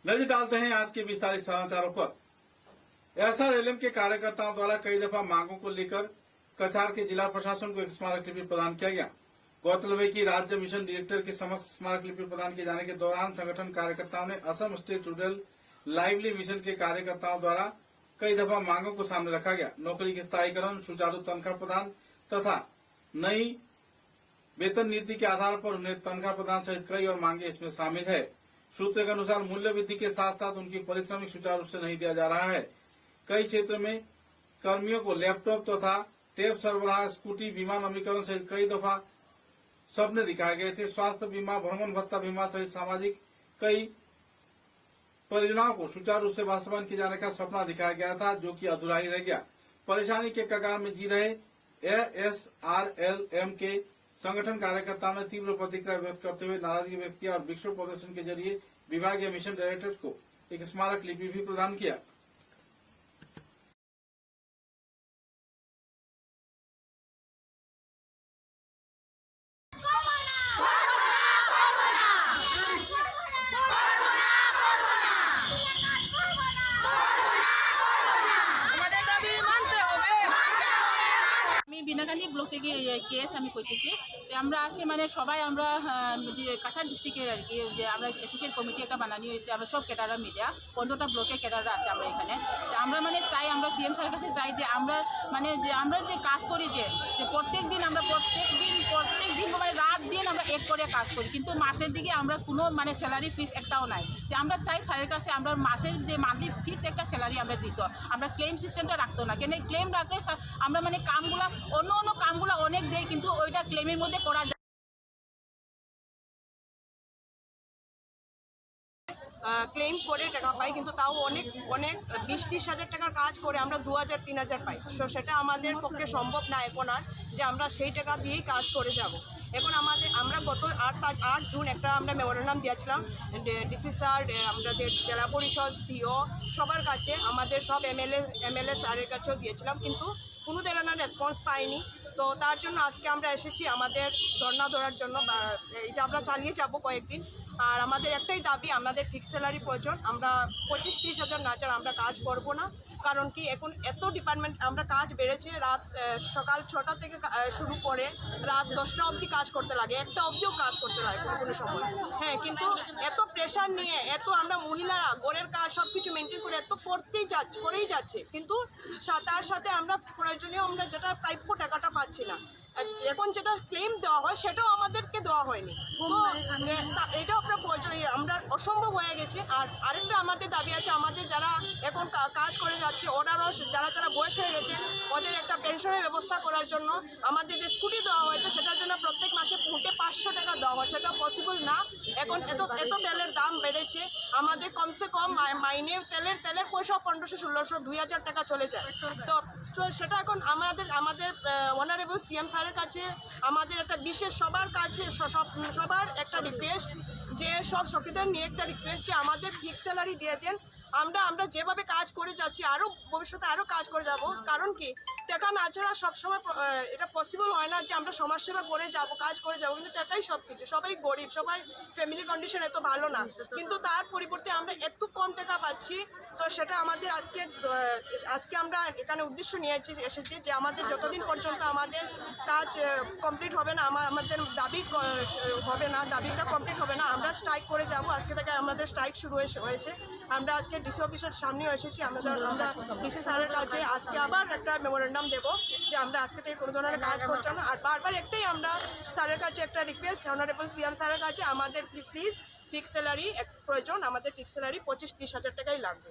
नजर डालते हैं आज के विस्तारित समाचारों पर। एसआरएलएम के कार्यकर्ताओं द्वारा कई दफा मांगों को लेकर कछार के जिला प्रशासन को एक स्मारक लिपि प्रदान किया गया। गौरतलब है कि राज्य मिशन डायरेक्टर के समक्ष स्मारक लिपि प्रदान किए जाने के दौरान संगठन कार्यकर्ताओं ने Assam state rural lively mission के कार्यकर्ताओं द्वारा कई दफा मांगों को सामने रखा गया। नौकरी के स्थायीकरण, सुचारू तनख्वाह प्रदान तथा नई वेतन नीति के आधार पर उन्हें तनख्वाह प्रदान सहित कई और मांगे इसमें शामिल है। सूत्रों के अनुसार मूल्य वृद्धि के साथ साथ उनकी पारिश्रमिक सुचारू रूप से नहीं दिया जा रहा है। कई क्षेत्र में कर्मियों को लैपटॉप तथा टेप सरबराह, स्कूटी, बीमा नवीनीकरण सहित कई दफा सपने दिखाए गए थे। स्वास्थ्य बीमा, भ्रमण भत्ता बीमा सहित सामाजिक कई परियोजनाओं को सुचारू रूप से वास्तवायन किए जाने का सपना दिखाया गया था, जो कि अधूरा ही रह गया। परेशानी के कगार में जी रहे एएसआरएलएम के संगठन कार्यकर्ताओं ने तीव्र प्रतिक्रिया व्यक्त करते हुए नाराजगी व्यक्त किया और विक्षोभ प्रदर्शन के जरिए विभागीय मिशन डायरेक्टर को एक स्मारक लिपि भी प्रदान किया। বিনাকান্দি ব্লক থেকে কেস আমি করতেছি। আমরা আজকে মানে সবাই আমরা কাছাড় ডিস্ট্রিক্টের আর কি যে আমরা অ্যাসোসিয়েট কমিটি একটা বানানি হয়েছে। আমরা সব ক্যাডাররা মিডিয়া 15টা ব্লকে ক্যাডাররা আছে আমরা এখানে। আমরা মানে চাই, আমরা সিএম স্যারের কাছে চাই যে আমরা আমরা যে কাজ করি যে প্রত্যেক দিন মানে রাত দিন আমরা এক করে কাজ করি, কিন্তু মাসের দিকে আমরা কোনো মানে স্যালারি ফিক্স একটাও নাই। যে আমরা চাই স্যারের কাছে আমরা মাসের যে মান্থলি ফিক্স একটা স্যালারি আমরা দিত, আমরা ক্লেম সিস্টেমটা রাখতো না। কেন ক্লেম রাখলে আমরা মানে কামগুলা অন্য কামগুলো অনেক দেয়, কিন্তু ওইটা ক্লেমের মধ্যে করা যায়। ক্লেম করে টাকা পাই, কিন্তু তাও অনেক 20-30 হাজার টাকার কাজ করে আমরা 2000-3000 পাই। সো সেটা আমাদের পক্ষে সম্ভব না এখন আর, যে আমরা সেই টাকা দিয়েই কাজ করে যাব। এখন আমরা গত 8 জুন একটা আমরা মেমোরেন্ডাম দিয়েছিলাম ডিসি স্যার, আমাদের জেলা পরিষদ, সিও সবার কাছে, আমাদের সব এমএলএ স্যারের কাছেও দিয়েছিলাম, কিন্তু কোনো ধরনের রেসপন্স পাইনি। তো তার জন্য আজকে আমরা এসেছি আমাদের ধর্ণা ধরার জন্য। এটা আমরা চালিয়ে যাব কয়েকদিন। আর আমাদের একটাই দাবি, আমাদের ফিক্স স্যালারি প্রয়োজন। আমরা 25-30 হাজার না ছাড়া আমরা কাজ করব না। কারণ কি এখন এত ডিপার্টমেন্ট আমরা কাজ বেড়েছে, সকাল 6টা থেকে শুরু করে রাত 10টা অবধি কাজ করতে লাগে, 1টা অবধিও কাজ করতে লাগে কোনো সময়। হ্যাঁ, কিন্তু এত প্রেশার নিয়ে আমরা মহিলারা ঘরের কাজ সব কিছু মেনটেন করে এত করেই যাচ্ছে, কিন্তু তার সাথে আমরা প্রয়োজনীয় আমরা যেটা প্রাপ্য টাকাটা পাচ্ছি না। এখন যেটা ক্লেম দেওয়া হয় সেটাও আমাদেরকে দেওয়া হয়নি। তো এটাও আপনার আমরা অসম্ভব হয়ে গেছে। আর আরেকটা আমাদের দাবি আছে, আমাদের যারা এখন কাজ করে যাচ্ছে ওনারও যারা বয়স হয়ে গেছে ওদের একটা পেনশনের ব্যবস্থা করার জন্য। আমাদের যে স্কুটি দেওয়া হয়েছে সেটার জন্য প্রত্যেক মাসে ফুটে 500 টাকা দেওয়া হয়, সেটা পসিবল না। এখন এত তেলের দাম বেড়েছে, আমাদের কমসে কম মাইনে তেলের পয়সা 1500-1600 2000 টাকা চলে যায়। তো সেটা এখন আমাদের অনারেবল সিএম স্যারের কাছে আমাদের একটা বিশেষ সবার কাছে সবার একটা রিকোয়েস্ট, যে সব সখীদের নিয়ে একটা রিকোয়েস্ট যে আমাদের ফিক্স স্যালারি দিয়ে দেন। আমরা যেভাবে কাজ করে যাচ্ছি আরও ভবিষ্যতে আরও কাজ করে যাব। কারণ কি টাকা না ছাড়া সবসময় এটা পসিবল হয় না যে আমরা সমাজসেবা করে যাব, কাজ করে যাব, কিন্তু টাকাই সব কিছু। সবাই গরিব, সবাই ফ্যামিলি কন্ডিশন এত ভালো না, কিন্তু তার পরিবর্তে আমরা এত কম টাকা পাচ্ছি। তো সেটা আমাদের আজকে আমরা এখানে উদ্দেশ্য নিয়ে এসেছি যে আমাদের যতদিন পর্যন্ত আমাদের কাজ কমপ্লিট হবে না, আমাদের দাবিটা কমপ্লিট হবে না, আমরা স্ট্রাইক করে যাব। আজকে থেকে আমাদের স্ট্রাইক শুরু হয়েছে। আমরা আজকে ডিসি অফিসের সামনেও এসেছি। আমরা ডিসি স্যারের কাছে আজকে আবার একটা মেমোরেন্ডাম দেবো যে আমরা আজকে থেকে কোনো ধরনের কাজ করছি না। আর বারবার একটাই আমরা স্যারের কাছে একটা রিকোয়েস্ট, অনারেবল সিএম স্যারের কাছে, আমাদের প্লিজ ফিক্স স্যালারি প্রয়োজন। আমাদের ফিক্স স্যালারি 25-30 হাজার টাকাই লাগবে।